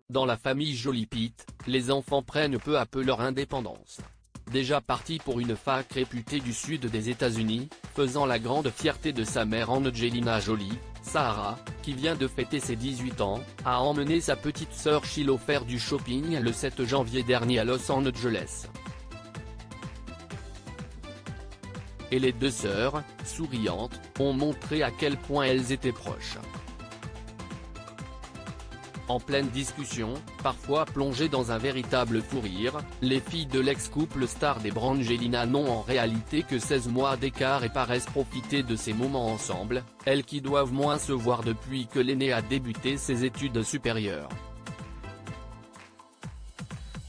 Dans la famille Jolie-Pitt, les enfants prennent peu à peu leur indépendance. Déjà partie pour une fac réputée du sud des États-Unis, faisant la grande fierté de sa mère Angelina Jolie, Sarah, qui vient de fêter ses 18 ans, a emmené sa petite sœur Shiloh faire du shopping le 7 janvier dernier à Los Angeles. Et les deux sœurs, souriantes, ont montré à quel point elles étaient proches. En pleine discussion, parfois plongées dans un véritable fou rire, les filles de l'ex-couple star des Brangelina n'ont en réalité que 16 mois d'écart et paraissent profiter de ces moments ensemble, elles qui doivent moins se voir depuis que l'aînée a débuté ses études supérieures.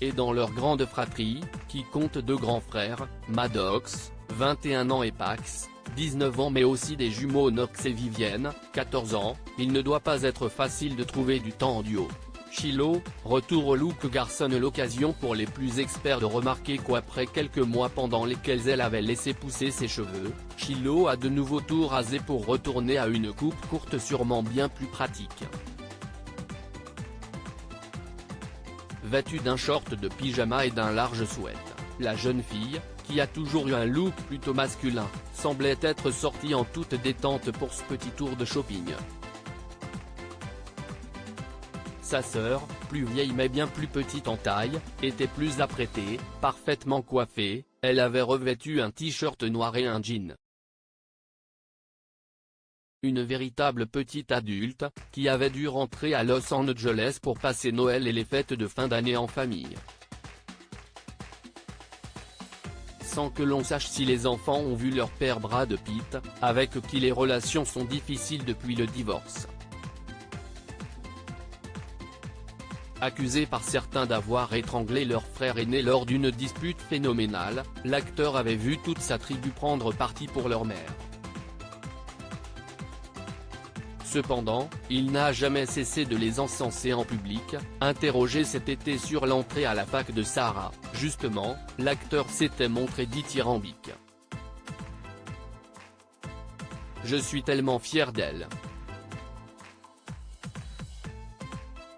Et dans leur grande fratrie, qui compte deux grands frères, Maddox, 21 ans et Pax, 19 ans mais aussi des jumeaux Knox et Vivienne, 14 ans, il ne doit pas être facile de trouver du temps en duo. Shiloh, retour au look garçon, l'occasion pour les plus experts de remarquer qu'après quelques mois pendant lesquels elle avait laissé pousser ses cheveux, Shiloh a de nouveau tout rasé pour retourner à une coupe courte sûrement bien plus pratique. Vêtue d'un short de pyjama et d'un large sweat, la jeune fille, qui a toujours eu un look plutôt masculin, semblait être sortie en toute détente pour ce petit tour de shopping. Sa sœur, plus vieille mais bien plus petite en taille, était plus apprêtée, parfaitement coiffée, elle avait revêtu un t-shirt noir et un jean. Une véritable petite adulte, qui avait dû rentrer à Los Angeles pour passer Noël et les fêtes de fin d'année en famille. Sans que l'on sache si les enfants ont vu leur père Brad Pitt, avec qui les relations sont difficiles depuis le divorce. Accusé par certains d'avoir étranglé leur frère aîné lors d'une dispute phénoménale, l'acteur avait vu toute sa tribu prendre parti pour leur mère. Cependant, il n'a jamais cessé de les encenser en public. Interrogé cet été sur l'entrée à la fac de Sarah, justement, l'acteur s'était montré dithyrambique. « Je suis tellement fier d'elle.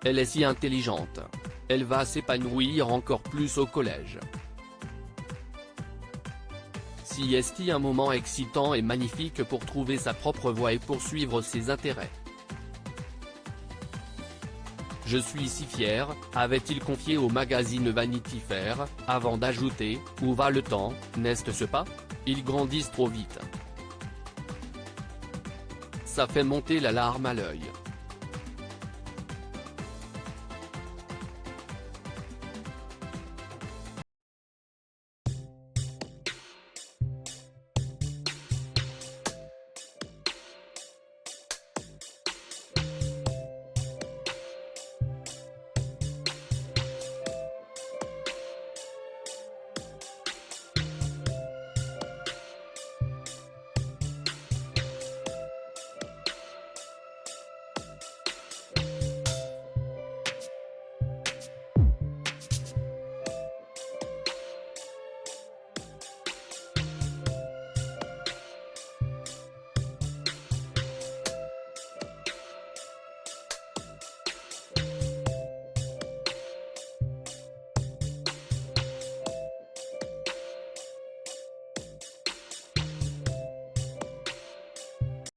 Elle est si intelligente. Elle va s'épanouir encore plus au collège. Si est un moment excitant et magnifique pour trouver sa propre voie et poursuivre ses intérêts. Je suis si fier, avait-il confié au magazine Vanity Fair, avant d'ajouter, où va le temps, n'est-ce pas? Ils grandissent trop vite. Ça fait monter la larme à l'œil.